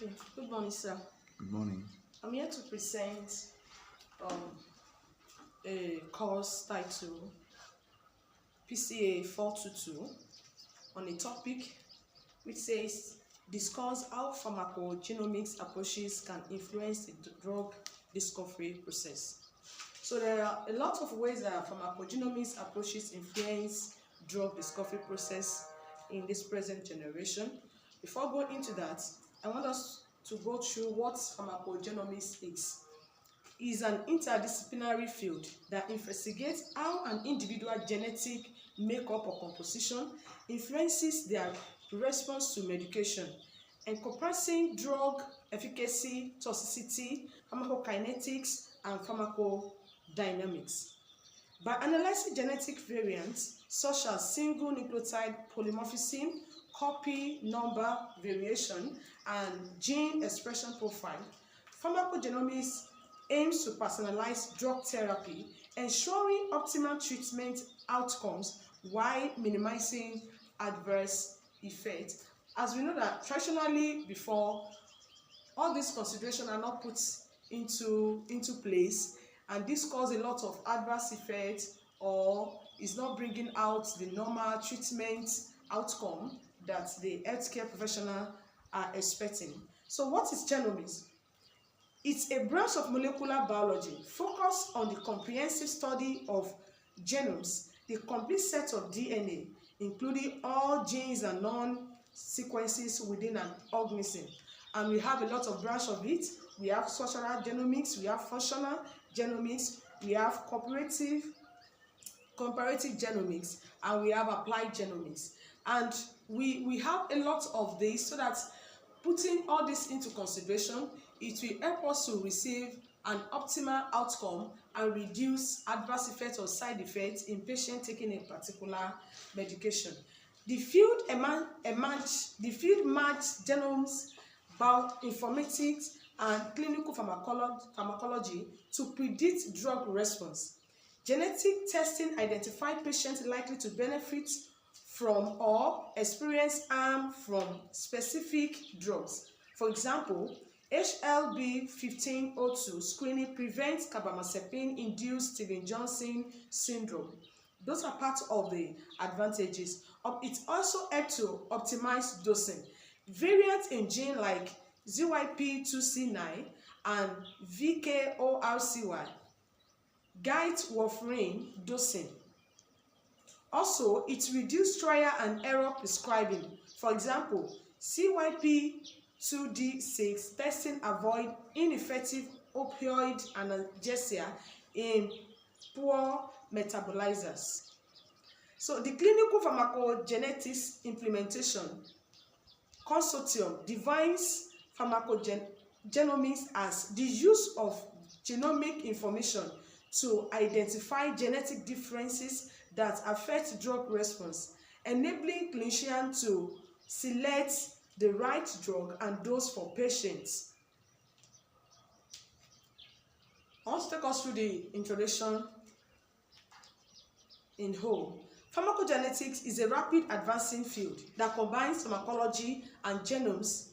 Okay. Good morning, sir. Good morning. I'm here to present a course titled PCA 422 on a topic which says discuss how pharmacogenomics approaches can influence the drug discovery process. So there are a lot of ways that pharmacogenomics approaches influence drug discovery process in this present generation. Before going into that, I want us to go through what pharmacogenomics is. It is an interdisciplinary field that investigates how an individual genetic makeup or composition influences their response to medication, encompassing drug efficacy, toxicity, pharmacokinetics, and pharmacodynamics. By analyzing genetic variants such as single nucleotide polymorphism, copy number variation, and gene expression profile, pharmacogenomics aims to personalize drug therapy, ensuring optimal treatment outcomes while minimizing adverse effects. As we know that traditionally before, all these considerations are not put into place, and this causes a lot of adverse effects or is not bringing out the normal treatment outcome that the healthcare professional are expecting. So what is genomics? It's a branch of molecular biology focused on the comprehensive study of genomes, the complete set of DNA, including all genes and non-sequences within an organism. And we have a lot of branch of it. We have structural genomics, we have functional genomics, we have comparative genomics, and we have applied genomics. And we have a lot of this, so that putting all this into consideration, it will help us to receive an optimal outcome and reduce adverse effects or side effects in patients taking a particular medication. The field merged genomes, bioinformatics, and clinical pharmacology to predict drug response. Genetic testing identified patients likely to benefit from or experience harm from specific drugs. For example, HLB-1502 screening prevents carbamazepine-induced Stevens-Johnson syndrome. Those are part of the advantages. It also helps to optimize dosing. Variants in genes like ZYP2C9 and VKORCY guide warfarin dosing. Also, it reduces trial and error prescribing. For example, CYP2D6 testing avoid ineffective opioid analgesia in poor metabolizers. So the clinical pharmacogenetics implementation consortium defines pharmacogenomics as the use of genomic information to identify genetic differences that affect drug response, enabling clinicians to select the right drug and dose for patients. I want to take us through the introduction in whole. Pharmacogenetics is a rapid advancing field that combines pharmacology and genomes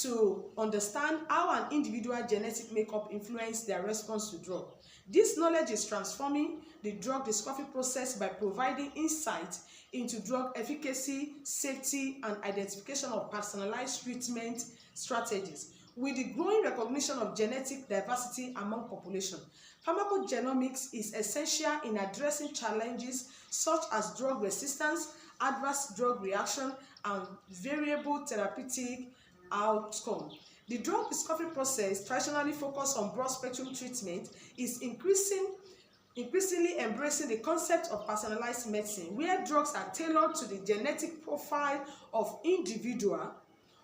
to understand how an individual genetic makeup influences their response to drug. This knowledge is transforming the drug discovery process by providing insight into drug efficacy, safety, and identification of personalized treatment strategies. With the growing recognition of genetic diversity among population, pharmacogenomics is essential in addressing challenges such as drug resistance, adverse drug reaction, and variable therapeutic outcome. The drug discovery process, traditionally focused on broad-spectrum treatment, is increasingly embracing the concept of personalized medicine, where drugs are tailored to the genetic profile of individual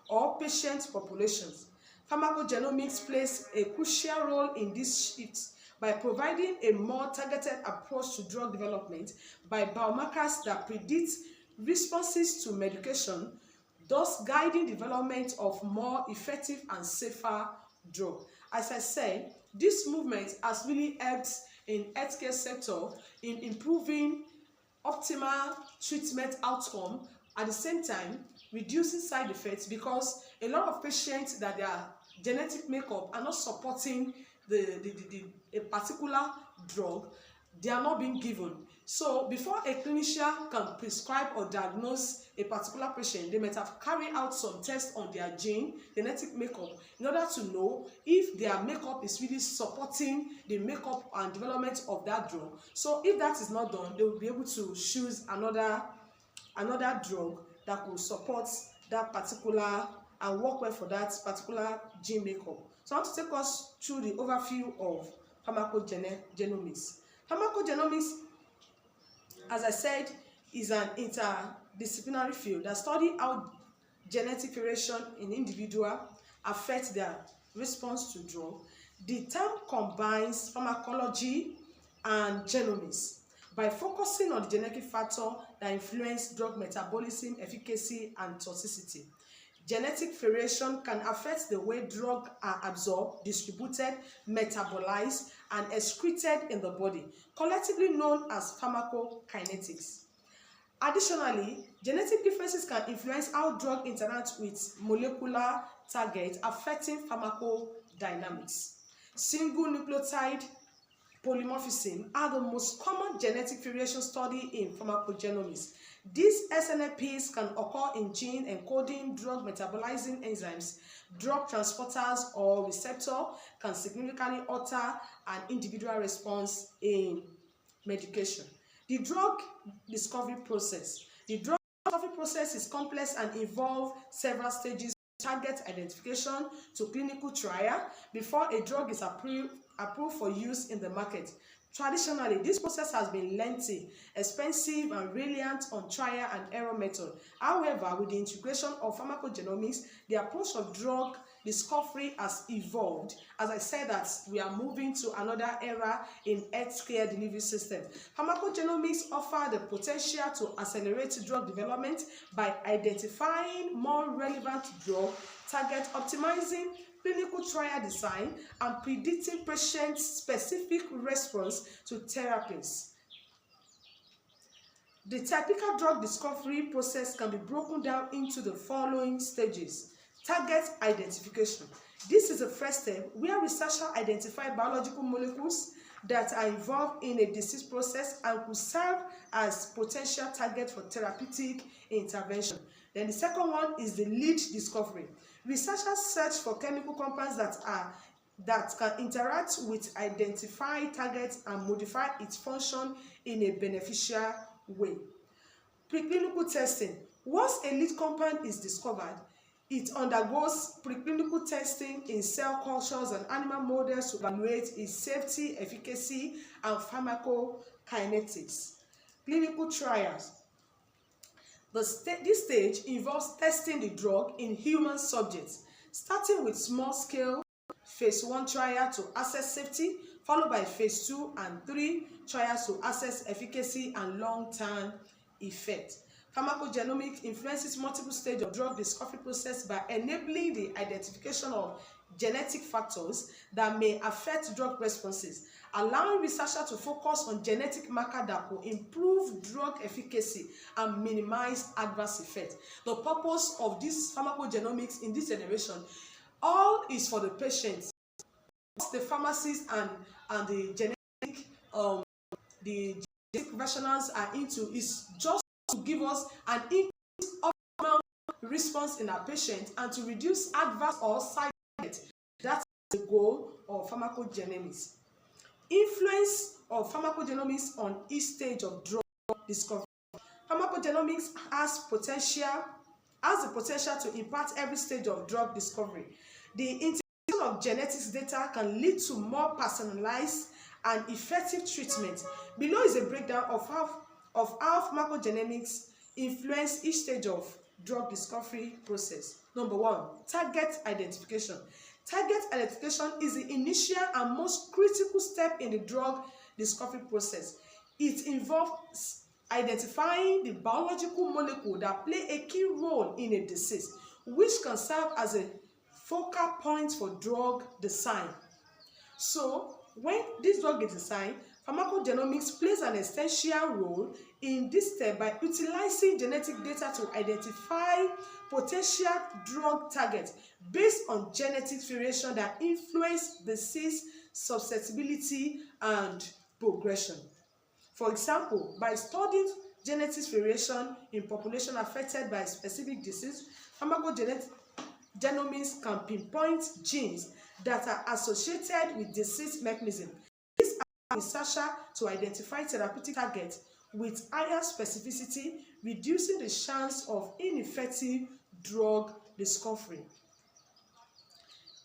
or patient populations. Pharmacogenomics plays a crucial role in this shift by providing a more targeted approach to drug development by biomarkers that predict responses to medication, thus guiding development of more effective and safer drugs. As I said, this movement has really helped in healthcare sector in improving optimal treatment outcome, at the same time reducing side effects, because a lot of patients that their genetic makeup are not supporting a particular drug, they are not being given. So before a clinician can prescribe or diagnose a particular patient, they might have carried out some tests on their genetic makeup, in order to know if their makeup is really supporting the makeup and development of that drug. So if that is not done, they will be able to choose another drug that could support that particular and work well for that particular gene makeup. So I want to take us through the overview of pharmacogenomics. Pharmacogenomics, as I said, is an interdisciplinary field that studies how genetic variation in individuals affects their response to drug. The term combines pharmacology and genomics by focusing on the genetic factor that influence drug metabolism, efficacy, and toxicity. Genetic variation can affect the way drugs are absorbed, distributed, metabolized, and excreted in the body, collectively known as pharmacokinetics. Additionally, genetic differences can influence how drugs interact with molecular targets, affecting pharmacodynamics. Single nucleotide polymorphism are the most common genetic variation studied in pharmacogenomics. These SNPs can occur in gene encoding, drug metabolizing enzymes, drug transporters, or receptor, can significantly alter an individual response in medication. The drug discovery process. The drug discovery process is complex and involves several stages, target identification to clinical trial, before a drug is approved for use in the market. Traditionally, this process has been lengthy, expensive, and reliant on trial and error method. However, with the integration of pharmacogenomics, the approach of drug discovery has evolved. As I said, that we are moving to another era in healthcare delivery system. Pharmacogenomics offer the potential to accelerate drug development by identifying more relevant drug target, optimizing clinical trial design, and predicting patient-specific response to therapies. The typical drug discovery process can be broken down into the following stages. Target identification. This is the first step where researchers identify biological molecules that are involved in a disease process and could serve as potential target for therapeutic intervention. Then the second one is the lead discovery. Researchers search for chemical compounds that can interact with identified targets and modify its function in a beneficial way. Preclinical testing. Once a lead compound is discovered, it undergoes preclinical testing in cell cultures and animal models to evaluate its safety, efficacy, and pharmacokinetics. Clinical trials. This stage involves testing the drug in human subjects, starting with small-scale phase 1 trial to assess safety, followed by phase 2 and 3 trials to assess efficacy and long-term effect. Pharmacogenomics influences multiple stages of drug discovery process by enabling the identification of genetic factors that may affect drug responses, allowing researchers to focus on genetic markers that will improve drug efficacy and minimize adverse effects. The purpose of this pharmacogenomics in this generation, all is for the patients. What the pharmacists and the genetic professionals are into is just to give us an increased optimal response in our patient and to reduce adverse or side effects. That's the goal of pharmacogenomics. Influence of pharmacogenomics on each stage of drug discovery. Pharmacogenomics has the potential to impact every stage of drug discovery. The integration of genetics data can lead to more personalized and effective treatment. Below is a breakdown of how pharmacogenomics influence each stage of drug discovery process. Number 1, target identification. Target identification is the initial and most critical step in the drug discovery process. It involves identifying the biological molecule that play a key role in a disease, which can serve as a focal point for drug design. So, when this drug is designed, Pharmacogenomics plays an essential role in this step by utilizing genetic data to identify potential drug targets based on genetic variation that influence disease susceptibility and progression. For example, by studying genetic variation in population affected by a specific disease, pharmacogenomics can pinpoint genes that are associated with disease mechanism. This allows researchers to identify therapeutic targets with higher specificity, reducing the chance of ineffective drug discovery.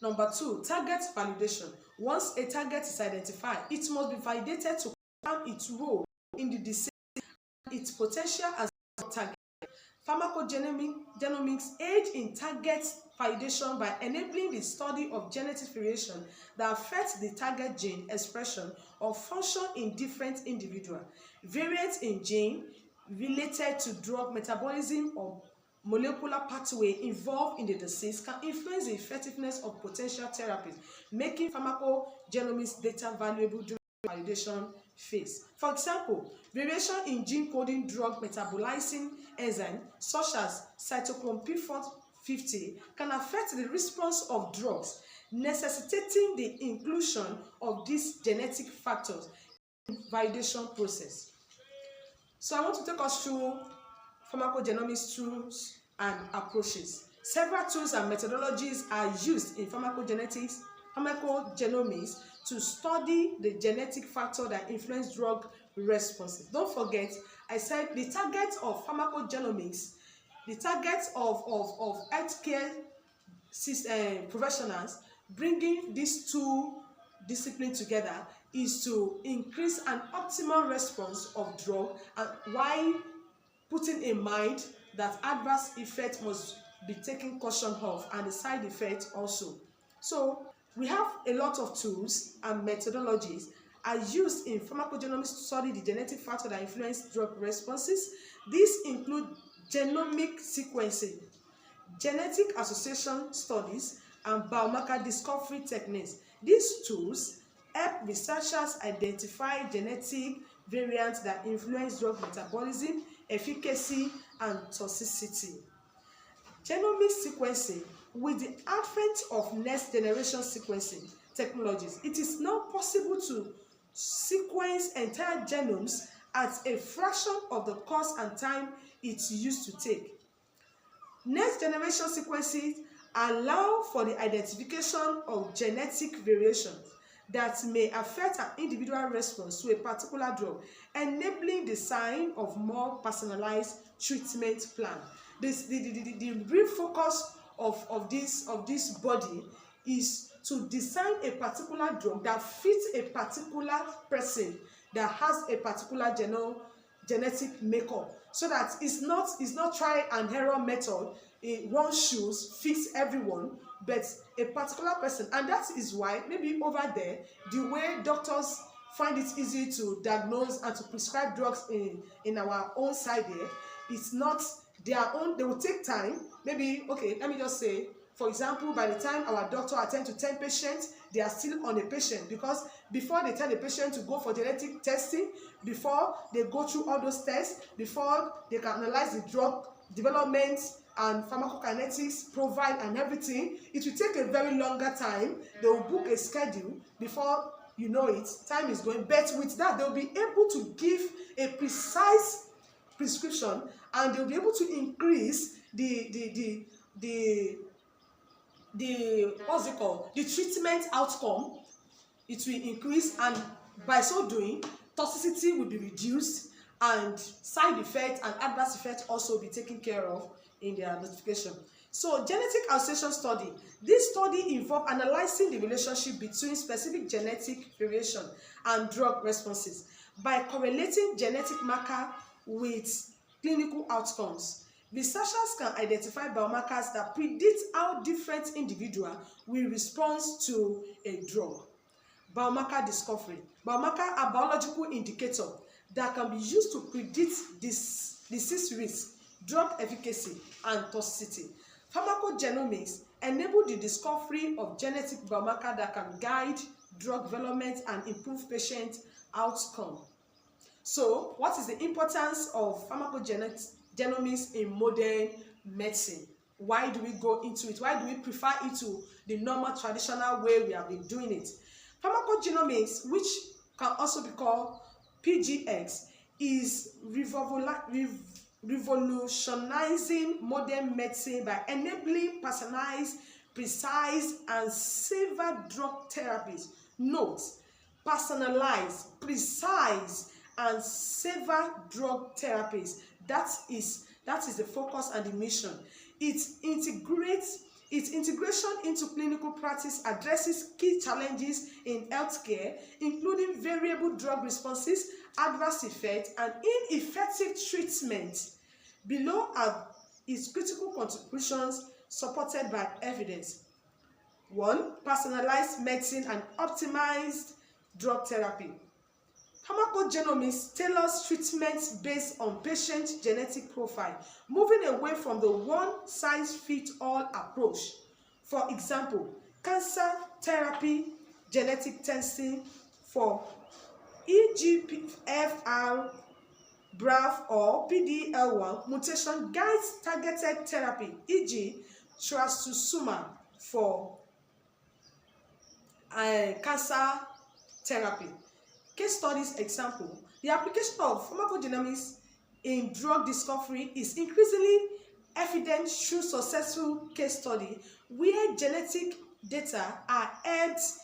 Number 2, target validation. Once a target is identified, it must be validated to confirm its role in the disease and its potential as a target. Pharmacogenomics aid in target validation by enabling the study of genetic variation that affects the target gene expression or function in different individuals. Variants in gene related to drug metabolism or molecular pathway involved in the disease can influence the effectiveness of potential therapies, making pharmacogenomics data valuable during the validation phase. For example, variation in gene coding drug metabolizing enzyme such as cytochrome P450 can affect the response of drugs, necessitating the inclusion of these genetic factors in the validation process. So I want to take us through pharmacogenomics tools and approaches. Several tools and methodologies are used in pharmacogenomics to study the genetic factor that influence drug responses. Don't forget, I said the target of pharmacogenomics, the target of healthcare professionals bringing these two disciplines together is to increase an optimal response of drug, and while putting in mind that adverse effects must be taken caution of, and the side effects also. So we have a lot of tools and methodologies are used in pharmacogenomics to study the genetic factor that influence drug responses. These include genomic sequencing, genetic association studies, and biomarker discovery techniques. These tools help researchers identify genetic variants that influence drug metabolism, efficacy, and toxicity. Genomic sequencing. With the advent of next generation sequencing technologies, it is now possible to sequence entire genomes at a fraction of the cost and time it used to take. Next generation sequencing allow for the identification of genetic variations that may affect an individual response to a particular drug, enabling the design of more personalized treatment plan. The real focus of this body is to design a particular drug that fits a particular person that has a particular genetic makeup, so that it's not try and error method. One shoes fits everyone, but a particular person. And that is why maybe over there, the way doctors find it easy to diagnose and to prescribe drugs in our own side here, it's not their own. They will take time. Maybe, okay, let me just say, for example, by the time our doctor attends to 10 patients, they are still on a patient, because before they tell the patient to go for genetic testing, before they go through all those tests, before they can analyze the drug development and pharmacokinetics profile and everything, it will take a very longer time. They will book a schedule. Before you know it, time is going. But with that, they'll be able to give a precise prescription, and they'll be able to increase the what's it called, the treatment outcome. It will increase, and by so doing, toxicity will be reduced, and side effects and adverse effects also be taken care of in their notification. So genetic association study. This study involves analyzing the relationship between specific genetic variation and drug responses by correlating genetic marker with clinical outcomes. Researchers can identify biomarkers that predict how different individuals will respond to a drug. Biomarker discovery. Biomarkers are biological indicators that can be used to predict disease risk, drug efficacy, and toxicity. Pharmacogenomics enable the discovery of genetic biomarkers that can guide drug development and improve patient outcome. So, what is the importance of pharmacogenomics in modern medicine? Why do we go into it? Why do we prefer it to the normal traditional way we have been doing it? Pharmacogenomics, which can also be called PGX, is revolutionizing modern medicine by enabling personalized, precise, and safer drug therapies. Note, personalized, precise, and safer drug therapies. That is the focus and the mission. Its integration into clinical practice addresses key challenges in healthcare, including variable drug responses, adverse effects, and ineffective treatment. Below are its critical contributions supported by evidence. 1. Personalized medicine and optimized drug therapy. Pharmacogenomics tailors treatments based on patient genetic profile, moving away from the one-size-fits-all approach. For example, cancer therapy genetic testing for EGFR, BRAF, or PDL1 mutation guides targeted therapy, e.g., trastuzumab for cancer therapy. Case studies example. The application of pharmacogenomics in drug discovery is increasingly evident through successful case study where genetic data has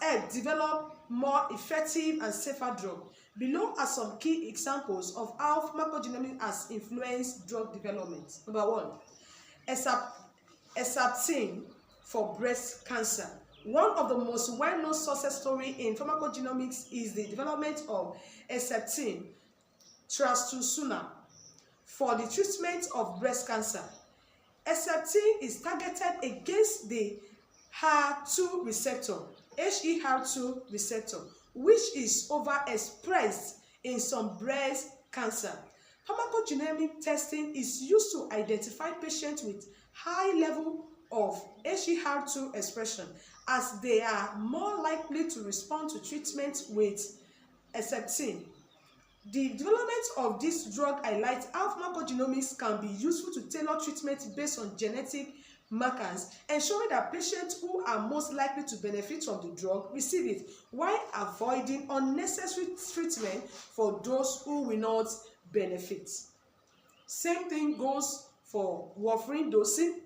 helped develop more effective and safer drugs. Below are some key examples of how pharmacogenomics has influenced drug development. Number 1, Herceptin for breast cancer. One of the most well-known success stories in pharmacogenomics is the development of Herceptin trastuzumab for the treatment of breast cancer. Herceptin is targeted against the HER2 receptor, HER2 receptor, which is overexpressed in some breast cancer. Pharmacogenomic testing is used to identify patients with high level of HER2 expression, as they are more likely to respond to treatment with Herceptin. The development of this drug highlights how pharmacogenomics can be useful to tailor treatment based on genetic markers, ensuring that patients who are most likely to benefit from the drug receive it, while avoiding unnecessary treatment for those who will not benefit. Same thing goes for warfarin dosing,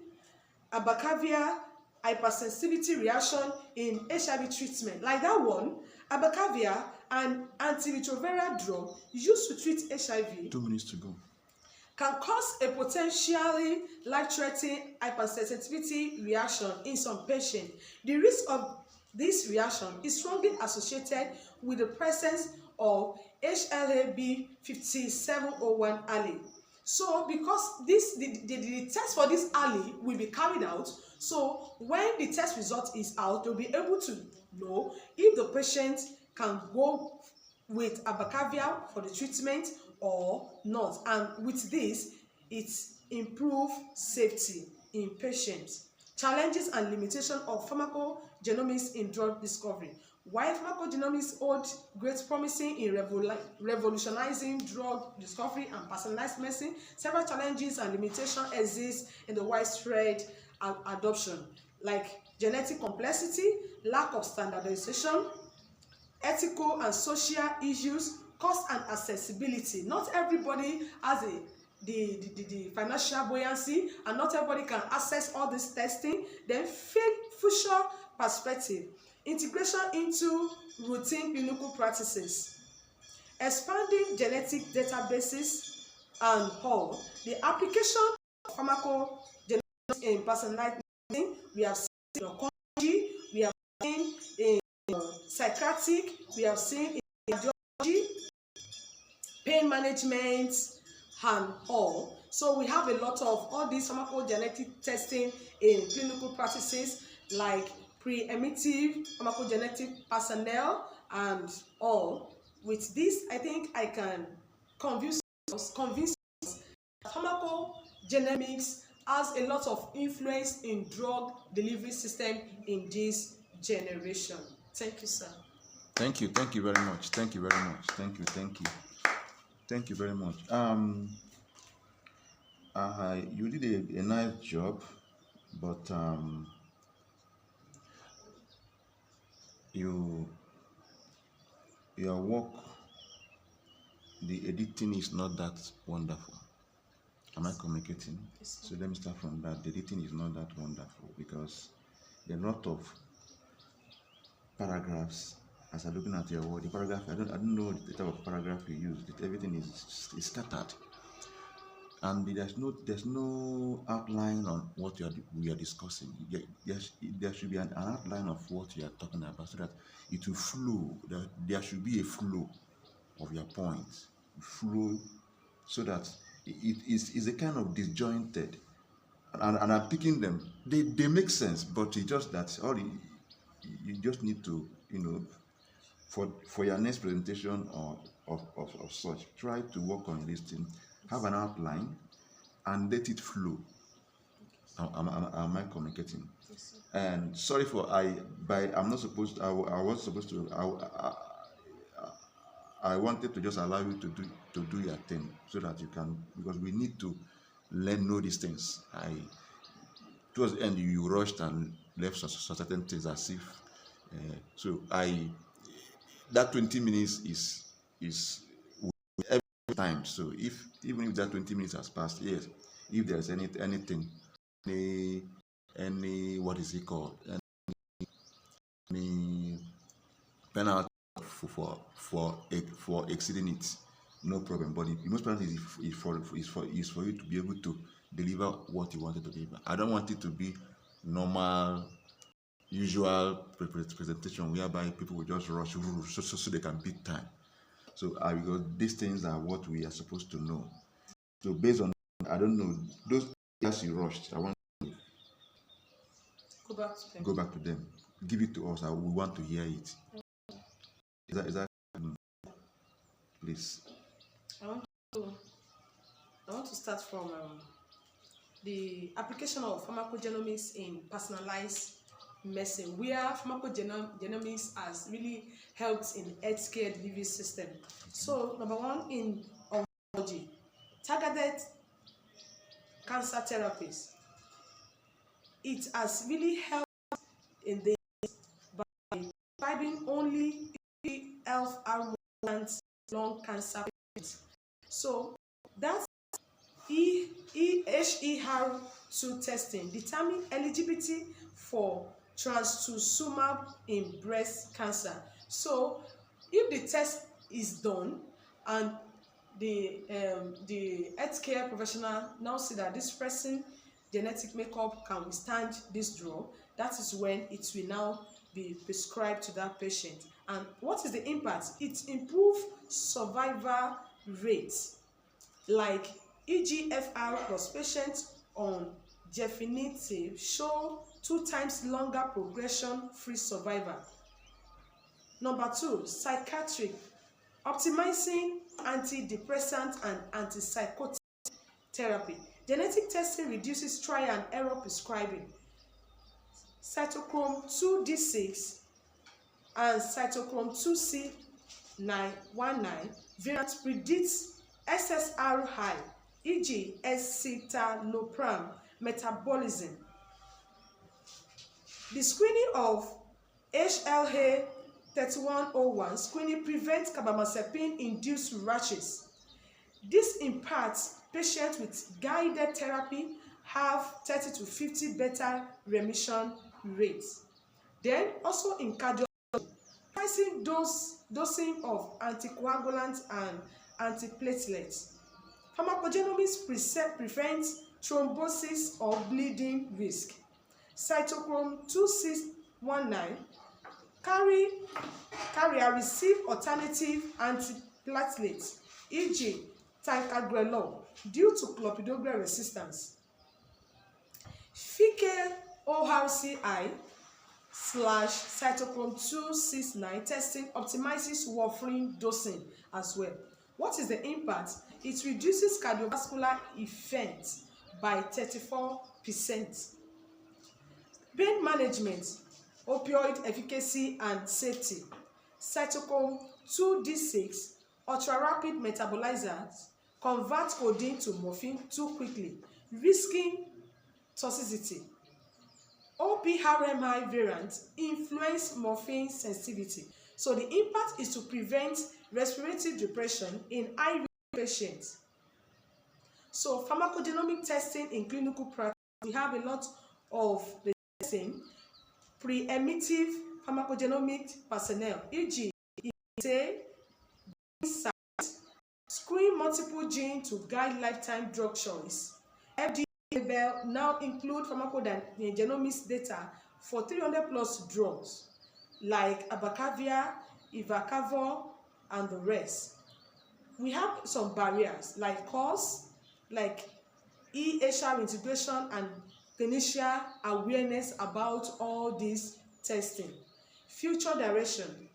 abacavir hypersensitivity reaction in HIV treatment. Like that one, abacavir, an antiretroviral drug used to treat HIV, 2 minutes to go, can cause a potentially life-threatening hypersensitivity reaction in some patients. The risk of this reaction is strongly associated with the presence of HLA-B5701 allele. So, because the test for this allele will be carried out, so when the test result is out, they'll be able to know if the patient can go with abacavir for the treatment or not. And with this, it improves safety in patients. Challenges and limitations of pharmacogenomics in drug discovery. While pharmacogenomics holds great promising in revolutionizing drug discovery and personalized medicine, several challenges and limitations exist in the widespread adoption, like genetic complexity, lack of standardization, ethical and social issues, cost and accessibility. Not everybody has the financial buoyancy, and not everybody can access all this testing. Then future perspective, integration into routine clinical practices, expanding genetic databases, and all. The application of pharmacogenomics in personalized medicine, we have seen in oncology, we have seen in psychiatric, we have seen in cardiology, pain management, and all. So we have a lot of all these pharmacogenetic testing in clinical practices, like pre-emittive pharmacogenetic personnel and all. With this, I think I can convince us that pharmacogenomics has a lot of influence in drug delivery system in this generation. Thank you, sir. Thank you very much. Thank you very much. Thank you very much. You did a nice job, but you your work, the editing is not that wonderful. Am I communicating? Yes, So let me start from that. The editing is not that wonderful because there are a lot of paragraphs. As I'm looking at your word, the paragraph, I don't know the type of paragraph you use. Everything is scattered, and there's no outline on what we are discussing. There should be an outline of what you are talking about, so that it will flow. There should be a flow of your points, flow, so that it is a kind of disjointed. And I'm picking them. They make sense, but it's just that you just need to, for your next presentation or of such, try to work on this thing, have an outline, and let it flow. Am I communicating? yes, And sorry for I'm not supposed. I was supposed to. I wanted to just allow you to do your thing so that you can, because we need to know these things. Towards the end you rushed and left certain things as if so I that 20 minutes is every time. So even if that 20 minutes has passed, yes, if there's anything, any what is it called, any penalty for exceeding it, no problem. But the most important is for you to be able to deliver what you wanted to deliver. I don't want it to be normal, usual presentation whereby people will just rush so they can beat time. So because these things are what we are supposed to know. So based on, I don't know, those areas you rushed, I want go back to them. to go back to them. Give it to us. We want to hear it. Is that please? I want to I want to start from the application of pharmacogenomics in personalized medicine, where pharmacogenomics has really helped in healthcare delivery system. So, number one, in oncology, targeted cancer therapies, it has really helped in the by prescribing only health hormones lung cancer patients. So that HER2 testing determine eligibility for trastuzumab in breast cancer. So if the test is done and the healthcare professional now see that this person genetic makeup can withstand this drug, that is when it will now be prescribed to that patient. And what is the impact? It improve survival rates, like EGFR plus patients on definitive show 2 times longer progression-free survival. Number 2, psychiatric, optimizing antidepressant and antipsychotic therapy. Genetic testing reduces trial and error prescribing. Cytochrome 2D6 and cytochrome 2C919 variant predicts SSRI, e.g. escitalopram metabolism. The screening of HLA-3101 screening prevents carbamazepine-induced rashes. This imparts patients with guided therapy have 30 to 50 better remission rates. Then also in cardiology, pricing dosing of anticoagulants and antiplatelets. Pharmacogenomics prevents thrombosis or bleeding risk. Cytochrome 2619 carrier receive alternative antiplatelets, e.g. ticagrelor, due to clopidogrel resistance. Fecal ORCI / cytochrome 269 testing optimizes warfarin dosing as well. What is the impact? It reduces cardiovascular events by 34%. Pain management, opioid efficacy and safety. cytochrome 2d6 ultra-rapid metabolizers convert codeine to morphine too quickly, risking toxicity. OPRMI variants influence morphine sensitivity. So the impact is to prevent respiratory depression in high-risk patients. So pharmacogenomic testing in clinical practice, we have a lot of the testing. Pre-emittive pharmacogenomic personnel, e.g., say, screen multiple genes to guide lifetime drug choice. FDA label now include pharmacogenomics data for 300 plus drugs like abacavir, ivacavir, and the rest. We have some barriers like cost, like EHR integration and clinician awareness about all this testing. Future direction.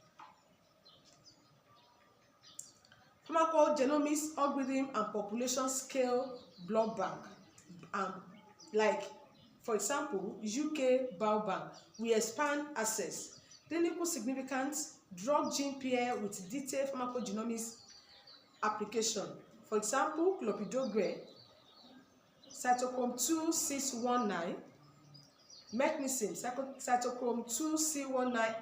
Pharmacogenomics algorithm and population scale blood bank. Like, for example, UK Biobank, we expand access. Clinical significance, drug gene pair with detailed pharmacogenomics application. For example, clopidogrel, cytochrome 2619, mechanism, cytochrome 2C19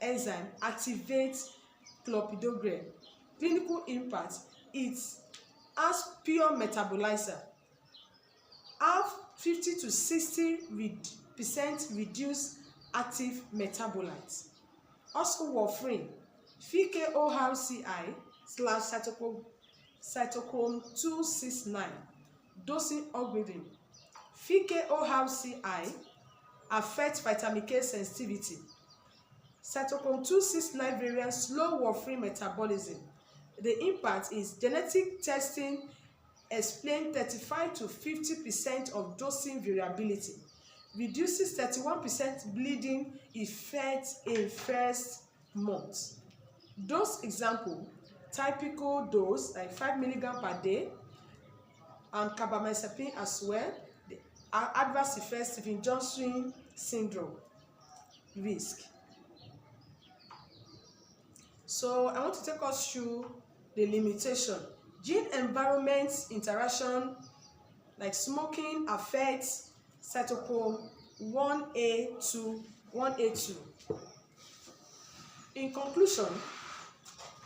enzyme activates clopidogrel. Clinical impact, it as pure metabolizer, have 50 to 60% reduced active metabolites. Also warfarin, FKORCI/cytochrome 269 dosing algorithm. FKORCI affects vitamin K sensitivity. Cytochrome 269 variant slow warfarin metabolism. The impact is genetic testing explain 35 to 50% of dosing variability, reduces 31% bleeding effect in first month. Dose example, typical dose like 5 mg per day, and carbamazepine as well. The adverse effects, Stevens-Johnson syndrome risk. So I want to take us through the limitation. Gene environment interaction like smoking affects cytochrome 1A2. In conclusion,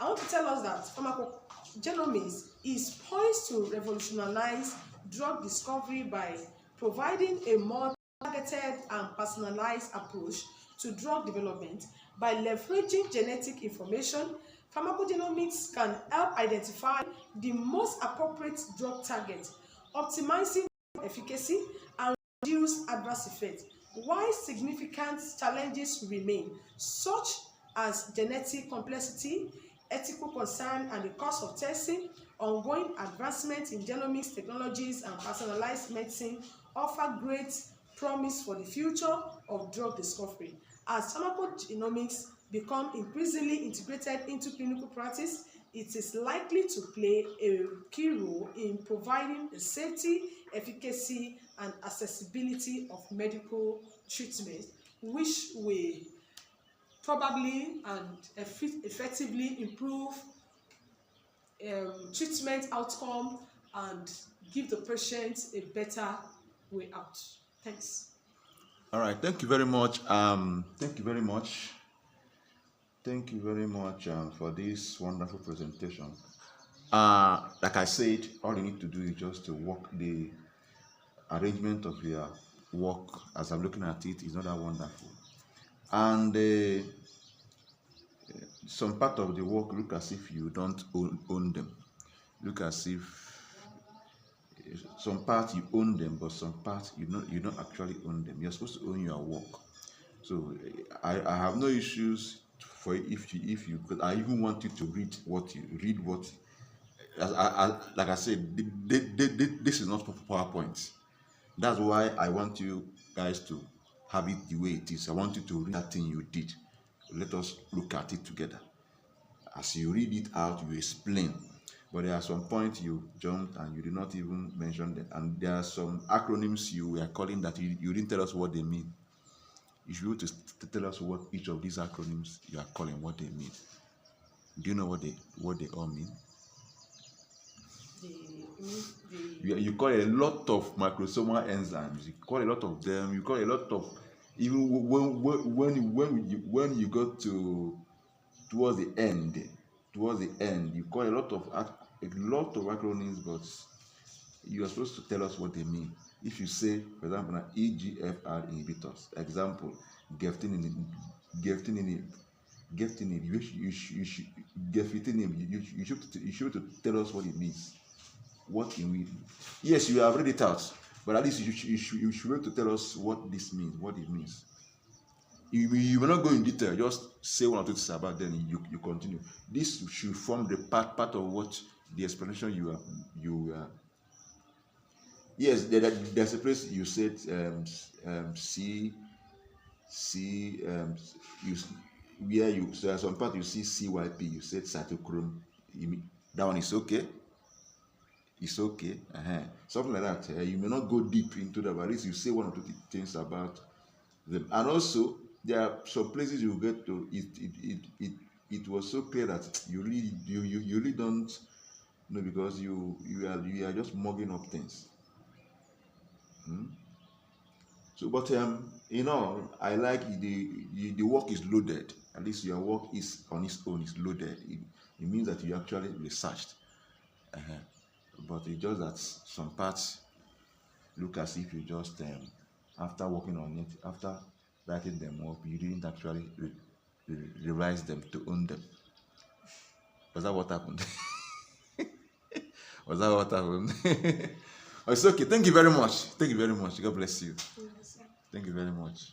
I want to tell us that pharmacogenomics is poised to revolutionize drug discovery by providing a more targeted and personalized approach to drug development. By leveraging genetic information, pharmacogenomics can help identify the most appropriate drug target, optimizing efficacy and reduce adverse effects, while significant challenges remain, such as genetic complexity, ethical concern, and the cost of testing. Ongoing advancements in genomics technologies and personalized medicine offer great promise for the future of drug discovery. As pharmacogenomics become increasingly integrated into clinical practice, it is likely to play a key role in providing the safety, efficacy, and accessibility of medical treatment, which will probably and effectively improve treatment outcome and give the patient a better way out. Thanks. All right, thank you very much. Thank you very much. Thank you very much for this wonderful presentation. Like I said, all you need to do is just to work the arrangement of your work. As I'm looking at it, is not that wonderful. And some part of the work look as if you don't own them. Look as if some part you own them, but some part you don't actually own them. You're supposed to own your work. So I have no issues for if you because I even want you to read what like I said, this is not for PowerPoint. That's why I want you guys to have it the way it is. I want you to read that thing you did. Let us look at it together. As you read it out, you explain. But there are some points you jumped and you did not even mention them. And there are some acronyms you were calling that you didn't tell us what they mean. If you were to tell us what each of these acronyms you are calling, what they mean. Do you know what they all mean? You call a lot of microsomal enzymes. You call a lot of them. You call a lot of, even when you go towards the end, you call a lot of acronyms, but you are supposed to tell us what they mean. If you say, for example, now EGFR inhibitors, example, geftinib, geftinib, geftinib, you should tell us what it means. What in we? Yes, you have read it out, but at least you should be able to tell us what this means, what it means. You will not go in detail, just say one or two things about, then you continue. This should form the part of what the explanation you are. Yes, there's a place you said you where you, so at some part you see CYP, you said cytochrome. That one is okay. It's okay. Something like that. You may not go deep into that, but at least you say one or two things about them. And also, there are some places you get to. It was so clear that you really don't know, because you are just mugging up things. So, but I like the work is loaded. At least your work is on its own is loaded. It means that you actually researched. But it's just that some parts look as if you just after working on it, after writing them up, you didn't actually revise them to own them. Was that what happened? Was that what happened? It's okay. Thank you very much. Thank you very much. God bless you. Thank you very much.